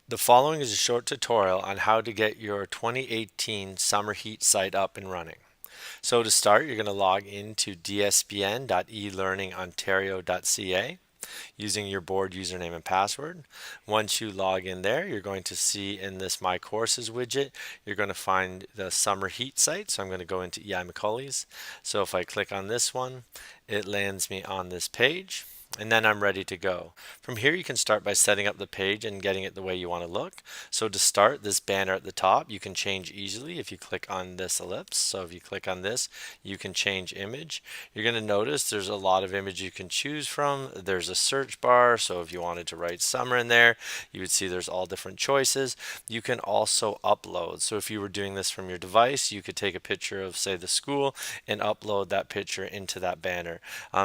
The following is a short tutorial on how to get your 2018 summer heat site up and running. So to start, you're going to log into dsbn.elearningontario.ca using your board username and password. Once you log in there, you're going to see in this My Courses widget, you're going to find the summer heat site. So I'm going to go into EI McCauley's. So if I click on this one, it lands me on this page. And then I'm ready to go. From here, you can start by setting up the page and getting it the way you want to look. So to start, this banner at the top, you can change easily if you click on this ellipse. So if you click on this, you can change image. You're going to notice there's a lot of images you can choose from. There's a search bar. So if you wanted to write summer in there, you would see there's all different choices. You can also upload. So if you were doing this from your device, you could take a picture of, say, the school and upload that picture into that banner.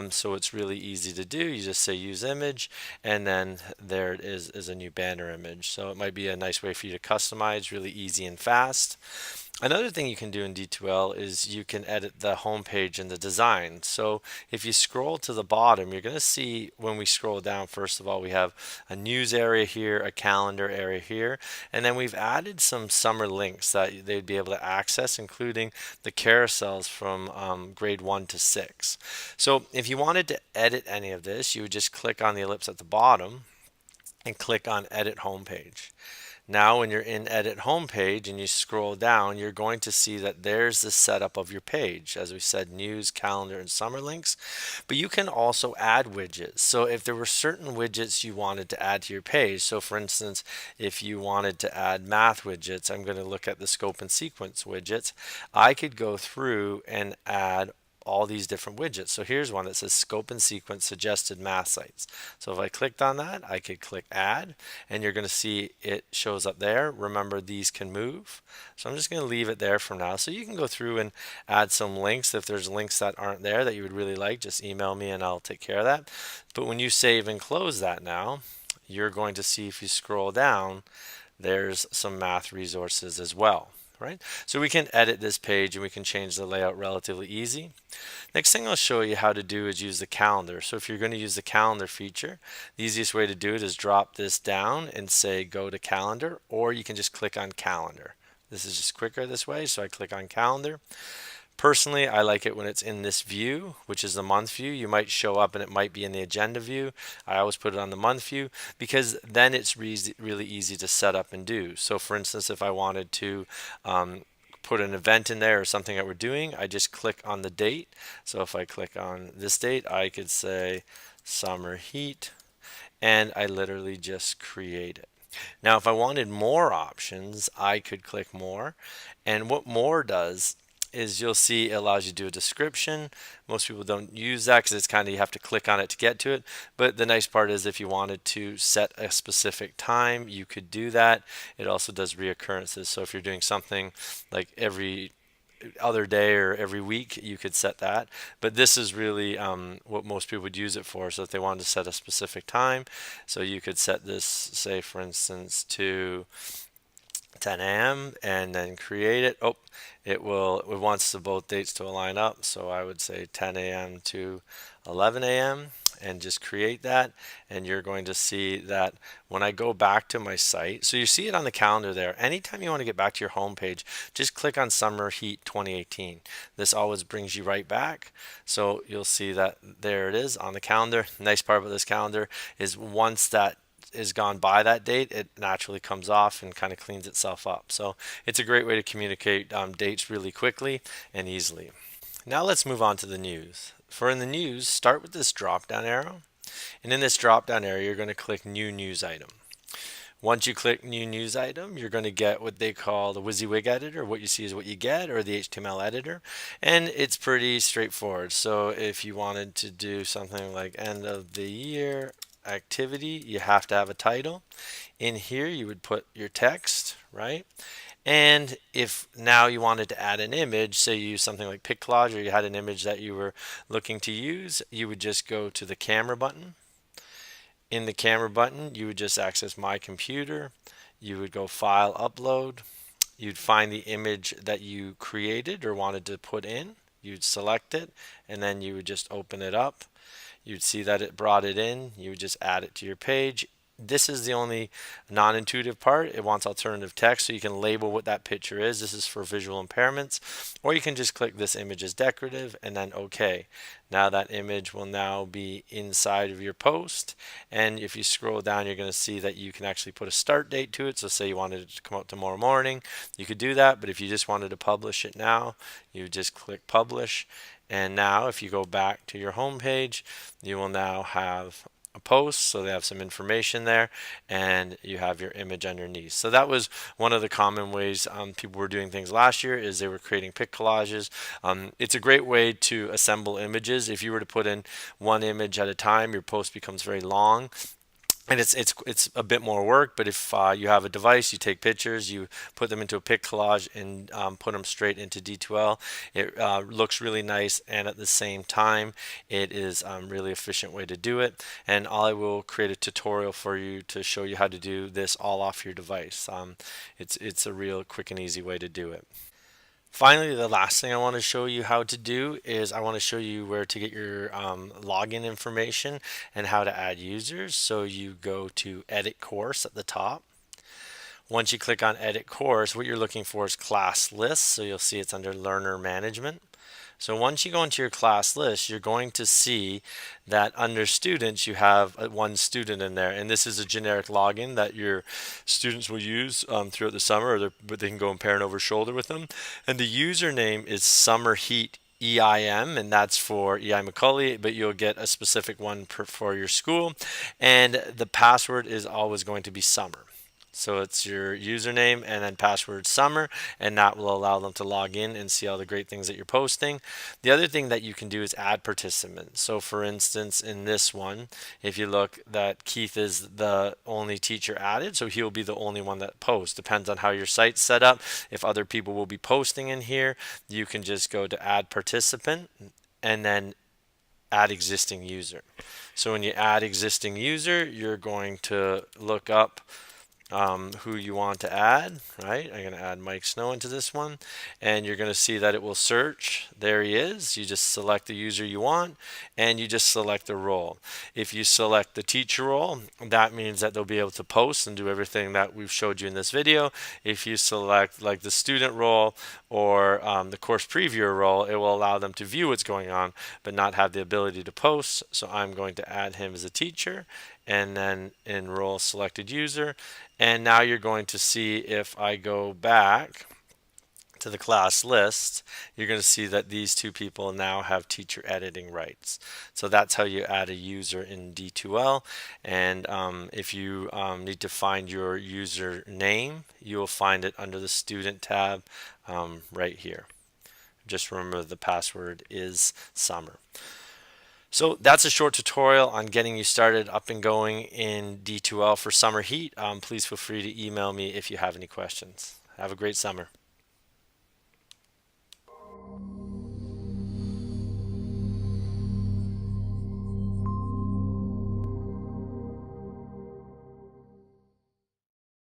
So it's really easy to do. You just say use image, and then there it is a new banner image. So it might be a nice way for you to customize, really easy and fast. Another thing you can do in D2L is you can edit the home page and the design. So if you scroll to the bottom, you're going to see when we scroll down, first of all, we have a news area here, a calendar area here, and then we've added some summer links that they'd be able to access, including the carousels from grade 1 to 6. So if you wanted to edit any of this, you would just click on the ellipse at the bottom and click on Edit Homepage. Now when you're in Edit Homepage and you scroll down, you're going to see that there's the setup of your page. As we said, news, calendar, and summer links. But you can also add widgets. So if there were certain widgets you wanted to add to your page, so for instance, if you wanted to add math widgets, I'm going to look at the scope and sequence widgets. I could go through and add all these different widgets. So here's one that says scope and sequence suggested math sites. So if I clicked on that, I could click add, and you're going to see it shows up there. Remember, these can move. So I'm just going to leave it there for now. So you can go through and add some links. If there's links that aren't there that you would really like, just email me and I'll take care of that. But when you save and close that now, you're going to see, if you scroll down, there's some math resources as well. Right? So we can edit this page and we can change the layout relatively easy. Next thing I'll show you how to do is use the calendar. So if you're going to use the calendar feature, the easiest way to do it is drop this down and say go to calendar, or you can just click on calendar. This is just quicker this way, so I click on calendar. Personally, I like it when it's in this view, which is the month view. You might show up and it might be in the agenda view. I always put it on the month view because then it's really easy to set up and do. So for instance, if I wanted to put an event in there or something that we're doing, I just click on the date. So if I click on this date, I could say summer heat, and I literally just create it. Now, if I wanted more options, I could click more. And what more does is, you'll see it allows you to do a description. Most people don't use that because it's kind of, you have to click on it to get to it. But the nice part is if you wanted to set a specific time, you could do that. It also does reoccurrences. So if you're doing something like every other day or every week, you could set that. But this is really what most people would use it for. So if they wanted to set a specific time, so you could set this, say for instance, to 10 a.m. and then create it. Oh, it wants the both dates to align up. So I would say 10 a.m. to 11 a.m. and just create that. And you're going to see that when I go back to my site, so you see it on the calendar there. Anytime you want to get back to your home page, just click on Summer Heat 2018. This always brings you right back. So you'll see that there it is on the calendar. Nice part about this calendar is once that is gone by that date, it naturally comes off and kind of cleans itself up. So it's a great way to communicate dates really quickly and easily. Now let's move on to the news. For in the news, start with this drop down arrow. And in this drop down area, you're going to click new news item. Once you click new news item, you're going to get what they call the WYSIWYG editor. What you see is what you get, or the HTML editor. And it's pretty straightforward. So if you wanted to do something like end of the year activity, you have to have a title. In here, you would put your text, right? And if now you wanted to add an image, say you use something like PicCollage, or you had an image that you were looking to use, you would just go to the camera button. In the camera button, you would just access My Computer. You would go File, Upload. You'd find the image that you created or wanted to put in. You'd select it, and then you would just open it up. You'd see that it brought it in. You would just add it to your page. This is the only non-intuitive part. It wants alternative text, so you can label what that picture is. This is for visual impairments, or you can just click this image is decorative and then OK. Now that image will now be inside of your post, and if you scroll down, you're going to see that you can actually put a start date to it. So say you wanted it to come out tomorrow morning, you could do that, but if you just wanted to publish it now, you just click publish. And now if you go back to your home page, you will now have a post, so they have some information there, and you have your image underneath. So that was one of the common ways people were doing things last year, is they were creating pic collages. It's a great way to assemble images. If you were to put in one image at a time, your post becomes very long, and it's a bit more work. But if you have a device, you take pictures, you put them into a pic collage, and put them straight into D2L. It looks really nice, and at the same time, it is a really efficient way to do it. And I will create a tutorial for you to show you how to do this all off your device. It's a real quick and easy way to do it. Finally, the last thing I want to show you how to do is I want to show you where to get your login information and how to add users. So you go to Edit Course at the top. Once you click on Edit Course, what you're looking for is Class List. So you'll see it's under Learner Management. So once you go into your class list, you're going to see that under students, you have one student in there. And this is a generic login that your students will use throughout the summer, or they can go and parent over shoulder with them. And the username is Summer Heat EIM, and that's for EI McCully, but you'll get a specific one for your school. And the password is always going to be summer. So it's your username and then password summer, and that will allow them to log in and see all the great things that you're posting. The other thing that you can do is add participants. So for instance, in this one, if you look, that Keith is the only teacher added, so he'll be the only one that posts. Depends on how your site's set up. If other people will be posting in here, you can just go to add participant and then add existing user. So when you add existing user, you're going to look up who you want to add, right? I'm going to add Mike Snow into this one, and you're going to see that it will search. There he is. You just select the user you want, and you just select the role. If you select the teacher role, that means that they'll be able to post and do everything that we've showed you in this video. If you select like the student role or the course previewer role, it will allow them to view what's going on, but not have the ability to post. So I'm going to add him as a teacher, and then enroll selected user. And now you're going to see, if I go back to the class list, you're going to see that these two people now have teacher editing rights. So that's how you add a user in D2L. And if you need to find your user name, you will find it under the student tab right here. Just remember the password is summer. So that's a short tutorial on getting you started up and going in D2L for Summer Heat. Please feel free to email me if you have any questions. Have a great summer.